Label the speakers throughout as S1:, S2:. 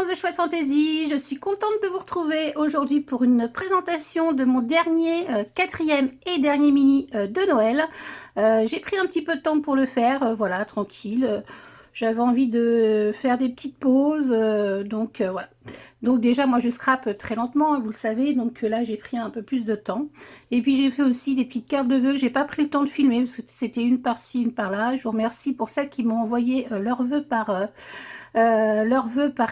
S1: amants de Chouette Fantaisie, je suis contente de vous retrouver aujourd'hui pour une présentation de mon dernier, quatrième et dernier mini de Noël. J'ai pris un petit peu de temps pour le faire, voilà, tranquille. J'avais envie de faire des petites pauses, donc voilà. Donc déjà, moi je scrape très lentement, hein, vous le savez, donc là j'ai pris un peu plus de temps. Et puis j'ai fait aussi des petites cartes de vœux que j'ai pas pris le temps de filmer, parce que c'était une par-ci, une par-là. Je vous remercie pour celles qui m'ont envoyé leurs vœux par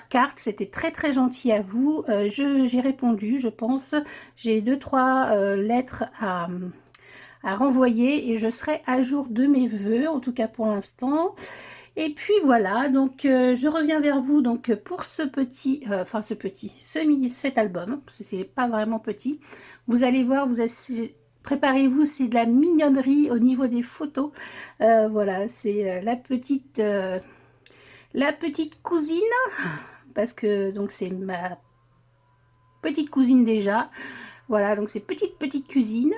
S1: carte, c'était très très gentil à vous. J'ai répondu, je pense. J'ai 2-3 lettres à renvoyer et je serai à jour de mes vœux, en tout cas pour l'instant. Et puis voilà, donc je reviens vers vous donc pour ce petit, cet album, parce que c'est pas vraiment petit. Vous allez voir, préparez-vous, c'est de la mignonnerie au niveau des photos. Voilà, c'est la petite cousine, parce que donc c'est ma petite cousine déjà. Voilà, donc c'est petite cousine,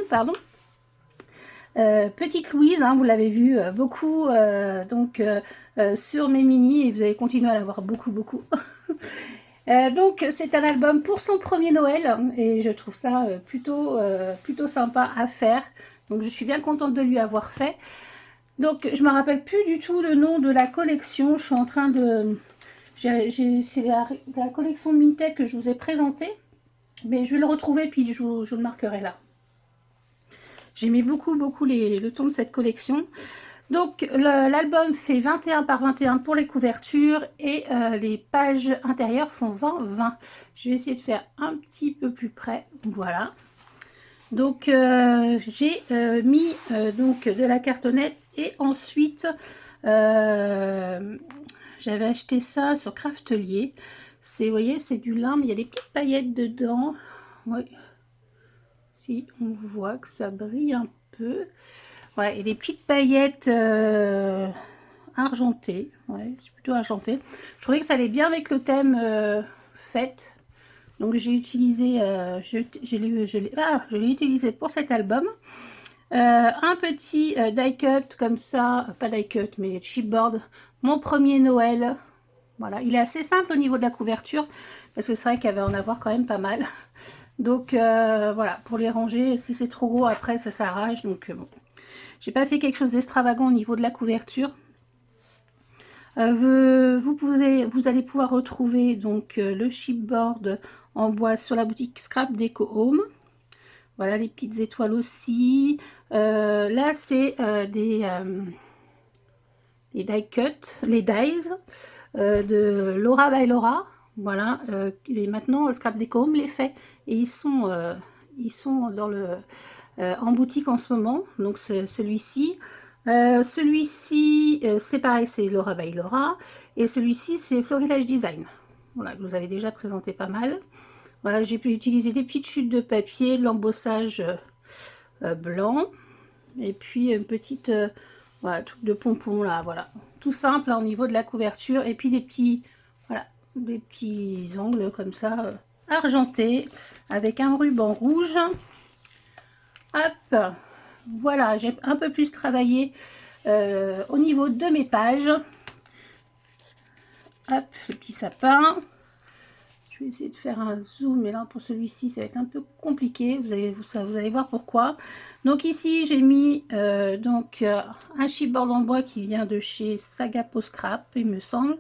S1: pardon. Petite Louise, hein, vous l'avez vu beaucoup sur mes mini et vous allez continuer à la voir beaucoup. Donc c'est un album pour son premier Noël et je trouve ça plutôt sympa à faire. Donc je suis bien contente de lui avoir fait. Donc je me rappelle plus du tout le nom de la collection. Je suis en train de... C'est la collection Mintek que je vous ai présentée. Mais je vais le retrouver puis je le marquerai là. J'aimais beaucoup le ton de cette collection. Donc l'album fait 21 par 21 pour les couvertures et les pages intérieures font 20-20. Je vais essayer de faire un petit peu plus près. Voilà. Donc j'ai mis donc de la cartonnette et ensuite j'avais acheté ça sur Craftelier. C'est, vous voyez, c'est du lin, mais il y a des petites paillettes dedans. Oui. Si on voit que ça brille un peu. Ouais, et des petites paillettes argentées. Ouais, c'est plutôt argenté. Je trouvais que ça allait bien avec le thème fête. Donc j'ai utilisé, je l'ai utilisé pour cet album. Un petit die cut comme ça, pas die cut mais chipboard, mon premier Noël. Voilà, il est assez simple au niveau de la couverture parce que c'est vrai qu'il va en avoir quand même pas mal. Donc voilà, pour les ranger, si c'est trop gros après ça s'arrache. Donc bon, j'ai pas fait quelque chose d'extravagant au niveau de la couverture. Vous allez pouvoir retrouver donc le chipboard en bois sur la boutique Scrap Deco Home. Voilà les petites étoiles aussi. Là c'est des die cut, les dies de Laura by Laura. Voilà, et maintenant Scrap Deco Home les fait et ils sont dans en boutique en ce moment. Donc celui-ci. C'est pareil, c'est Laura by Laura. Et celui-ci, c'est Florilège Design. Voilà, je vous avais déjà présenté pas mal. Voilà, j'ai pu utiliser des petites chutes de papier, de l'embossage blanc. Et puis une petite voilà, truc de pompon là, voilà. Tout simple hein, au niveau de la couverture. Et puis des petits, voilà, des petits angles comme ça, argentés, avec un ruban rouge. Hop! Voilà, j'ai un peu plus travaillé au niveau de mes pages. Hop, le petit sapin. Je vais essayer de faire un zoom, mais là pour celui-ci, ça va être un peu compliqué. Vous allez voir pourquoi. Donc ici, j'ai mis un chipboard en bois qui vient de chez Saga Post Scrap, il me semble.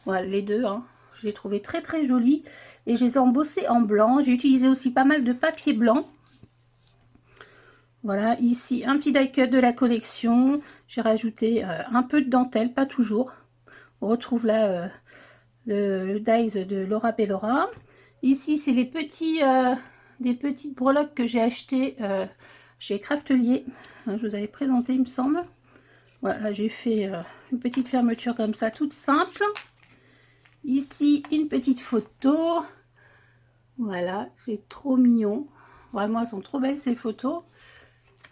S1: Voilà, les deux, hein. Je les trouvais très jolis. Et je les ai embossés en blanc. J'ai utilisé aussi pas mal de papier blanc. Voilà, ici un petit die cut de la collection. J'ai rajouté un peu de dentelle, pas toujours. On retrouve là le dies de Laura Bellora. Ici, c'est les des petites breloques que j'ai achetées chez Craftelier. Je vous avais présenté, il me semble. Voilà, j'ai fait une petite fermeture comme ça, toute simple. Ici, une petite photo. Voilà, c'est trop mignon. Vraiment, elles sont trop belles ces photos.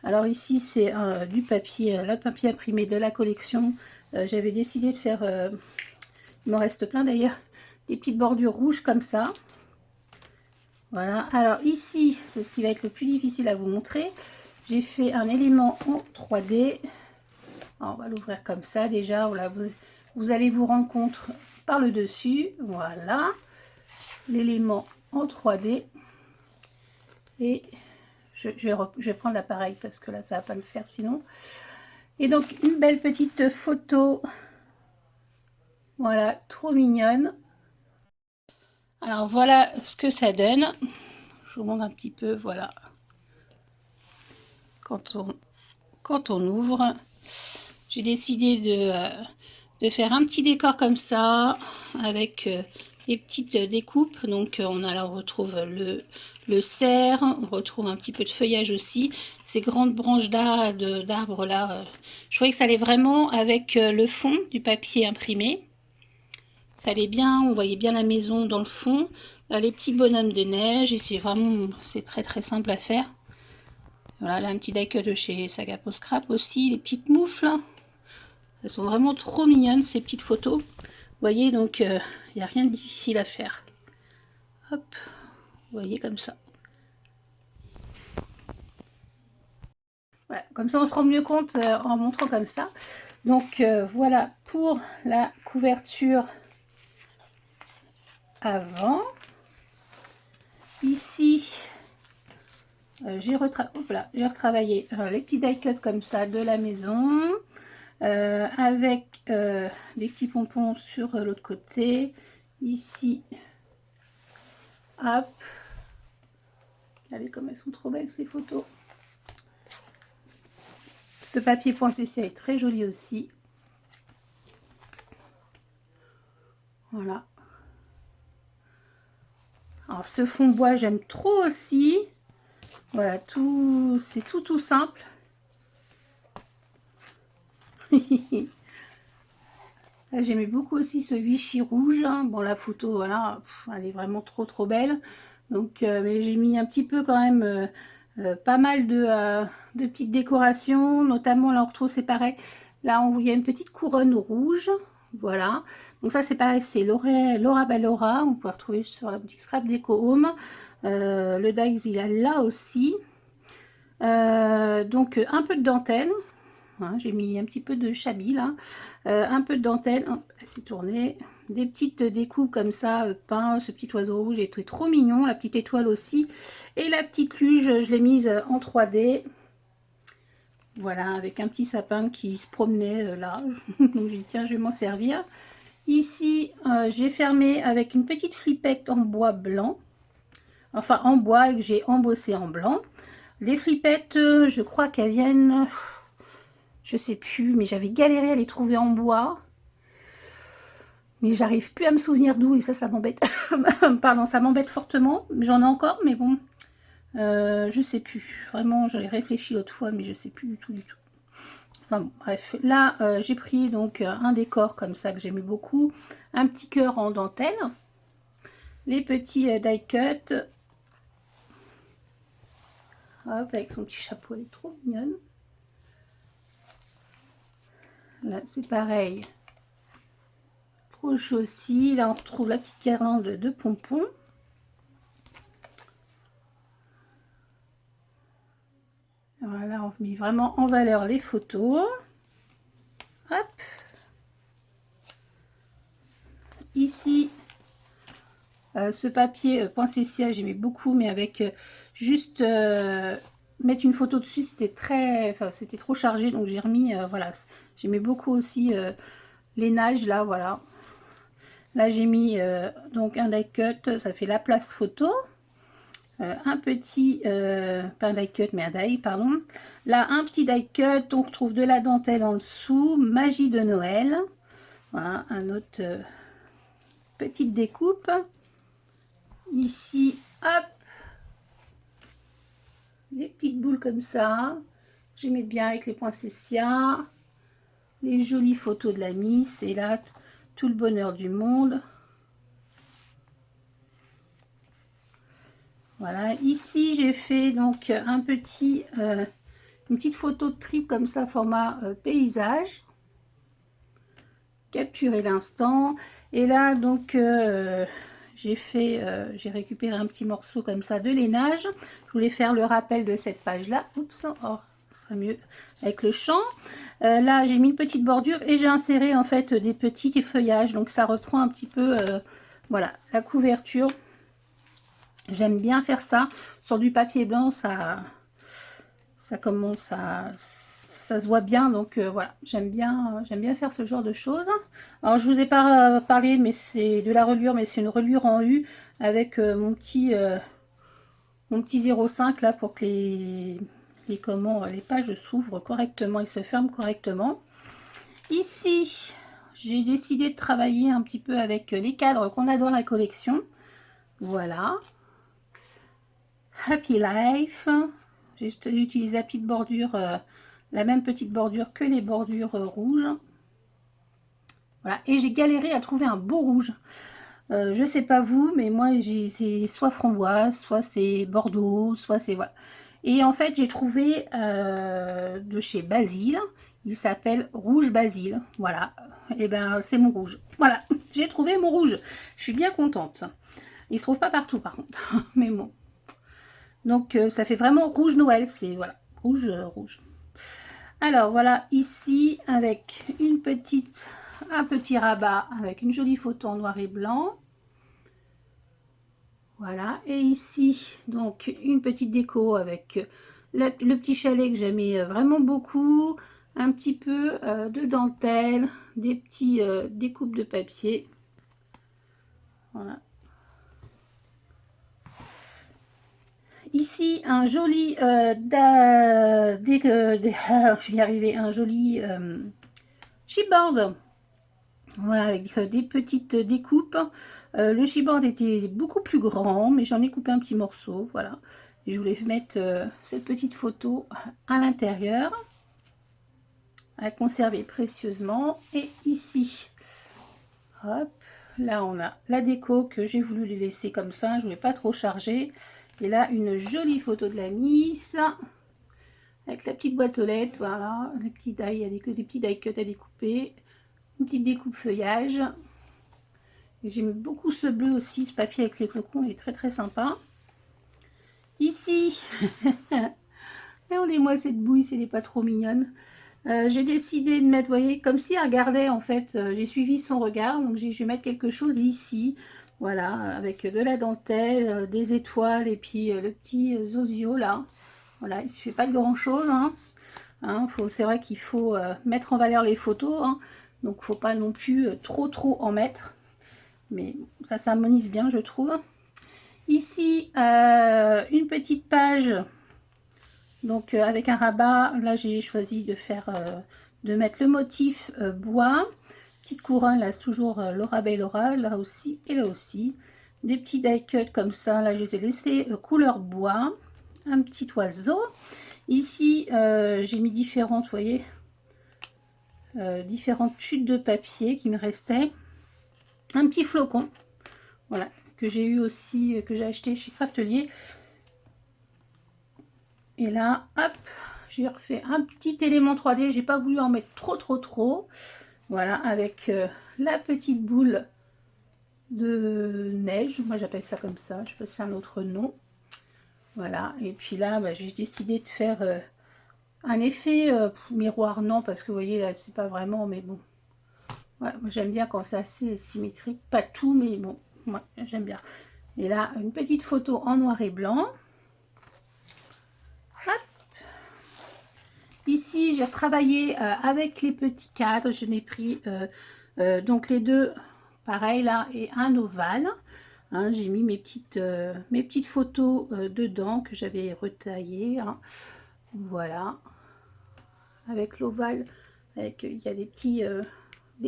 S1: Alors ici c'est du papier, le papier imprimé de la collection. J'avais décidé de faire, il m'en reste plein d'ailleurs, des petites bordures rouges comme ça. Voilà, alors ici c'est ce qui va être le plus difficile à vous montrer. J'ai fait un élément en 3D. Alors, on va l'ouvrir comme ça déjà. Voilà, vous allez vous rendre compte par le dessus. Voilà, l'élément en 3D. Et je vais prendre l'appareil parce que là, ça va pas le faire sinon. Et donc, une belle petite photo. Voilà, trop mignonne. Alors, voilà ce que ça donne. Je vous montre un petit peu, voilà. Quand on ouvre, j'ai décidé de faire un petit décor comme ça, avec des petites découpes. Donc, on retrouve le cerf, on retrouve un petit peu de feuillage aussi. Ces grandes branches d'arbres là, je trouvais que ça allait vraiment avec le fond du papier imprimé. Ça allait bien, on voyait bien la maison dans le fond. Là, les petits bonhommes de neige, et c'est très très simple à faire. Voilà, là un petit die-cut de chez Sagapo Scrap aussi, les petites moufles. Elles sont vraiment trop mignonnes ces petites photos. Vous voyez, donc il n'y a rien de difficile à faire. Hop, vous voyez comme ça. Voilà, comme ça on se rend mieux compte en montrant comme ça. Donc voilà pour la couverture avant. Ici, j'ai retravaillé les petits die-cut comme ça de la maison. Avec des petits pompons sur l'autre côté. Ici, hop. Regardez comme elles sont trop belles ces photos. Ce papier point CC est très joli aussi. Voilà. Alors ce fond bois j'aime trop aussi. Voilà, c'est tout simple. J'aimais beaucoup aussi ce Vichy rouge. Bon, la photo, voilà, elle est vraiment trop belle. Donc, mais j'ai mis un petit peu quand même pas mal de petites décorations. Notamment, là, on retrouve, c'est pareil. Là, il y a une petite couronne rouge. Voilà. Donc ça, c'est pareil, c'est Laura Ballora. On peut retrouver sur la boutique Scrap Déco Home. Le dies, il a là aussi. Donc, un peu de dentelle. Hein, j'ai mis un petit peu de chablis là, un peu de dentelle, hop, elle s'est tournée, des petites découpes comme ça, peint, ce petit oiseau rouge est trop mignon, la petite étoile aussi, et la petite luge, je l'ai mise en 3D, voilà, avec un petit sapin qui se promenait là, donc j'ai dit tiens, je vais m'en servir. Ici, j'ai fermé avec une petite flippette en bois blanc, enfin en bois, et que j'ai embossé en blanc. Les flippettes, je crois qu'elles viennent... Je sais plus, mais j'avais galéré à les trouver en bois. Mais j'arrive plus à me souvenir d'où et ça m'embête. Pardon, ça m'embête fortement. J'en ai encore, mais bon, je sais plus. Vraiment, j'avais réfléchi l'autre fois, mais je sais plus du tout. Enfin bon, bref. Là, j'ai pris donc un décor comme ça que j'aimais beaucoup. Un petit cœur en dentelle. Les petits die cut. Hop, avec son petit chapeau, elle est trop mignonne. Là, c'est pareil. Trop chaud aussi. Là, on retrouve la petite guirlande de pompons. Voilà, on met vraiment en valeur les photos. Hop. Ici, ce papier point CCA, j'aimais beaucoup, mais avec juste mettre une photo dessus, c'était trop chargé, donc j'ai remis, voilà, j'aimais beaucoup aussi les nages, là, voilà. Là, j'ai mis donc un die cut, ça fait la place photo. Un petit, pas un die cut, mais un die, pardon. Là, un petit die cut, on retrouve de la dentelle en dessous, magie de Noël. Voilà, un autre petite découpe. Ici, hop, des petites boules comme ça. J'aimais bien avec les poinsettias. Les jolies photos de la Miss. Et là, tout le bonheur du monde. Voilà, ici j'ai fait donc une petite photo de trip comme ça, format paysage. Capturer l'instant. Et là donc j'ai récupéré un petit morceau comme ça de lainage. Je voulais faire le rappel de cette page là. Oups, oh, ce sera mieux avec le champ. Là, j'ai mis une petite bordure et j'ai inséré en fait des petits feuillages. Donc, ça reprend un petit peu, voilà, la couverture. J'aime bien faire ça. Sur du papier blanc, ça commence à... Ça se voit bien, donc voilà, j'aime bien faire ce genre de choses. Alors, je vous ai pas parlé, mais c'est de la reliure, mais c'est une reliure en U avec mon petit 0,5 là pour que les pages s'ouvrent correctement et se ferment correctement. Ici, j'ai décidé de travailler un petit peu avec les cadres qu'on a dans la collection. Voilà. Happy Life. J'ai utilisé la petite bordure, la même petite bordure que les bordures rouges. Voilà. Et j'ai galéré à trouver un beau rouge. Je sais pas vous, mais moi c'est soit framboise, soit c'est bordeaux, soit c'est voilà. Et en fait j'ai trouvé de chez Basile, il s'appelle rouge Basile, voilà. Et ben c'est mon rouge, voilà. J'ai trouvé mon rouge, je suis bien contente. Il se trouve pas partout par contre, mais bon. Donc ça fait vraiment rouge Noël, c'est voilà, rouge rouge. Alors voilà, ici avec un petit rabat avec une jolie photo en noir et blanc. Voilà, et ici, donc, une petite déco avec le petit chalet que j'aimais vraiment beaucoup, un petit peu de dentelle, des petits découpes de papier. Voilà. Ici, un joli, je vais y arriver, un joli chipboard. Voilà, avec des petites découpes. Le chipboard était beaucoup plus grand, mais j'en ai coupé un petit morceau, voilà. Et je voulais mettre cette petite photo à l'intérieur, à conserver précieusement. Et ici, hop, là on a la déco que j'ai voulu les laisser comme ça, je voulais pas trop charger. Et là, une jolie photo de la Miss, avec la petite boîte aux lettres, voilà, les petits die, il y a des petits die cuts à découper. Une petite découpe feuillage. J'aime beaucoup ce bleu aussi, ce papier avec les flocons, il est très très sympa. Ici, regardez-moi cette bouille, elle n'est pas trop mignonne. J'ai décidé de mettre, vous voyez, comme si elle regardait en fait, j'ai suivi son regard, donc je vais mettre quelque chose ici. Voilà, avec de la dentelle, des étoiles et puis le petit zozio là. Voilà, il ne suffit pas de grand chose. Hein. C'est vrai qu'il faut mettre en valeur les photos, hein. Donc il ne faut pas non plus trop en mettre. Mais ça s'harmonise bien, je trouve. Ici, une petite page, donc avec un rabat. Là, j'ai choisi de de mettre le motif bois. Petite couronne, là, c'est toujours Laura Bellora, là aussi et là aussi. Des petits die cuts comme ça, là, je les ai laissés couleur bois. Un petit oiseau. Ici, j'ai mis différentes, vous voyez, différentes chutes de papier qui me restaient. Un petit flocon, voilà, que j'ai eu aussi, que j'ai acheté chez Craftelier. Et là, hop, j'ai refait un petit élément 3D. J'ai pas voulu en mettre trop. Voilà, avec la petite boule de neige. Moi, j'appelle ça comme ça. Je sais pas si c'est un autre nom. Voilà, et puis là, bah, j'ai décidé de faire un effet miroir, non, parce que vous voyez, là, c'est pas vraiment, mais bon. Voilà, moi, j'aime bien quand c'est assez symétrique. Pas tout, mais bon, moi, j'aime bien. Et là, une petite photo en noir et blanc. Hop. Ici, j'ai travaillé avec les petits cadres. Je n'ai pris donc les deux, pareil là, et un ovale. Hein, j'ai mis mes petites photos dedans que j'avais retaillées. Hein. Voilà. Avec l'ovale, il y a des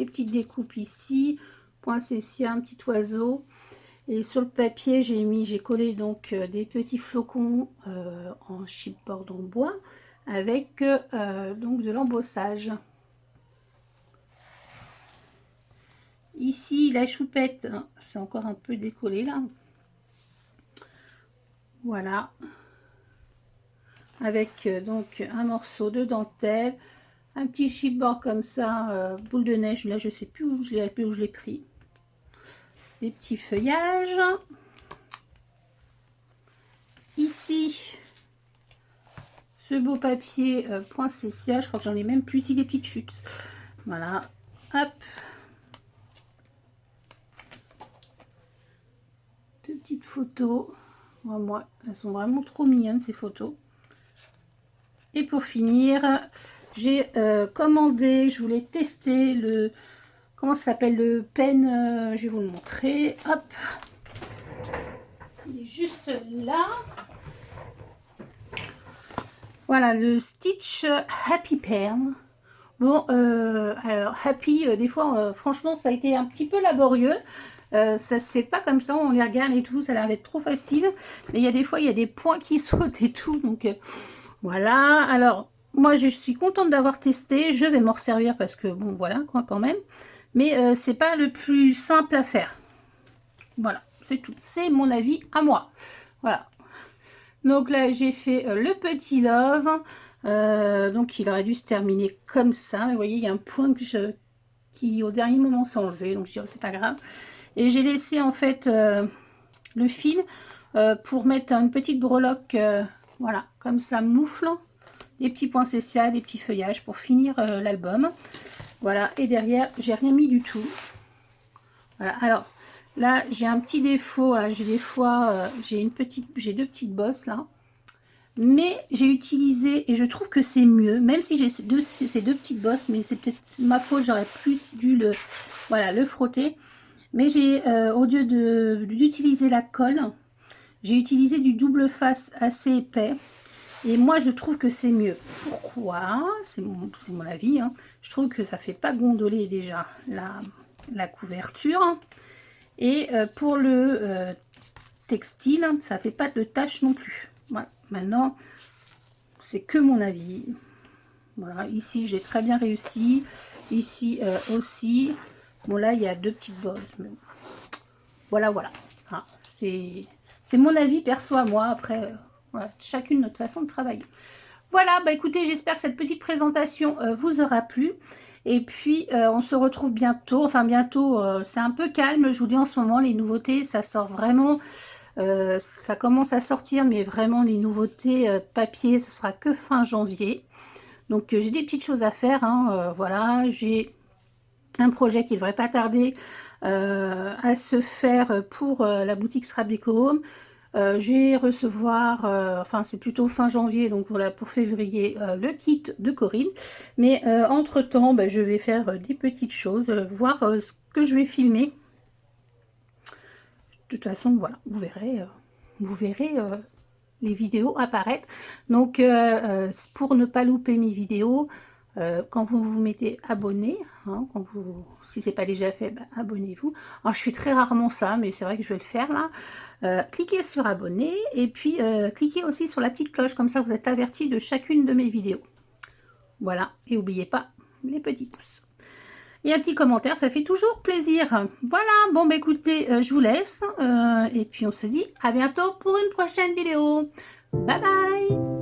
S1: petites découpes ici. Poinsettia, un petit oiseau. Et sur le papier, j'ai collé donc des petits flocons en chipboard en bois avec donc de l'embossage. Ici, la choupette, hein, c'est encore un peu décollé là. Voilà. Avec donc un morceau de dentelle, un petit chipboard comme ça, boule de neige. Là, je sais plus où je l'ai pris. Des petits feuillages. Ici, ce beau papier poinsettia. Je crois que j'en ai même plus ici des petites chutes. Voilà, hop. Deux petites photos. Moi, elles sont vraiment trop mignonnes ces photos. Et pour finir, j'ai commandé, je voulais tester le, comment ça s'appelle, le pen, je vais vous le montrer. Hop, il est juste là. Voilà, le Stitch Happy Pen. Bon, alors Happy, des fois, franchement, ça a été un petit peu laborieux. Ça se fait pas comme ça, on les regarde et tout, ça a l'air d'être trop facile. Mais il y a des fois, il y a des points qui sautent et tout. Donc voilà, alors moi je suis contente d'avoir testé. Je vais m'en resservir parce que bon, voilà quoi quand même. Mais c'est pas le plus simple à faire. Voilà, c'est tout. C'est mon avis à moi. Voilà. Donc là, j'ai fait le petit love. Donc il aurait dû se terminer comme ça. Vous voyez, il y a un point que qui au dernier moment s'est enlevé. Donc je dis, oh, c'est pas grave. Et j'ai laissé en fait le fil pour mettre une petite breloque, voilà, comme ça moufle, des petits poinsettias, des petits feuillages pour finir l'album. Voilà, et derrière, j'ai rien mis du tout. Voilà, alors là, j'ai un petit défaut, j'ai des fois, j'ai deux petites bosses là. Mais j'ai utilisé, et je trouve que c'est mieux, même si j'ai ces deux petites bosses, mais c'est peut-être ma faute, j'aurais plus dû le frotter. Mais j'ai, au lieu d'utiliser la colle, j'ai utilisé du double face assez épais. Et moi, je trouve que c'est mieux. Pourquoi? C'est mon avis. Hein. Je trouve que ça ne fait pas gondoler déjà la couverture. Et pour le textile, ça ne fait pas de taches non plus. Voilà. Maintenant, c'est que mon avis. Voilà. Ici, j'ai très bien réussi. Ici aussi. Bon, là, il y a deux petites bosses. Mais voilà, voilà. Hein, c'est mon avis perso à moi. Après, voilà, chacune notre façon de travailler. Voilà, bah écoutez, j'espère que cette petite présentation vous aura plu. Et puis, on se retrouve bientôt. Enfin, bientôt, c'est un peu calme. Je vous dis en ce moment, les nouveautés, ça sort vraiment. Ça commence à sortir, mais vraiment, les nouveautés papier, ce sera que fin janvier. Donc, j'ai des petites choses à faire. Hein, voilà, j'ai un projet qui ne devrait pas tarder à se faire pour la boutique Scrap Deco Home. Je vais recevoir, enfin c'est plutôt fin janvier, donc voilà, pour février, le kit de Corinne. Mais entre temps, je vais faire des petites choses, voir ce que je vais filmer. De toute façon, voilà, vous verrez les vidéos apparaître. Donc pour ne pas louper mes vidéos, quand vous vous mettez abonné, hein, si c'est pas déjà fait, abonnez-vous. Alors je fais très rarement ça, mais c'est vrai que je vais le faire là. Cliquez sur abonner et puis cliquez aussi sur la petite cloche, comme ça vous êtes averti de chacune de mes vidéos. Voilà, et n'oubliez pas les petits pouces. Et un petit commentaire, ça fait toujours plaisir. Voilà, bon écoutez, je vous laisse et puis on se dit à bientôt pour une prochaine vidéo. Bye bye.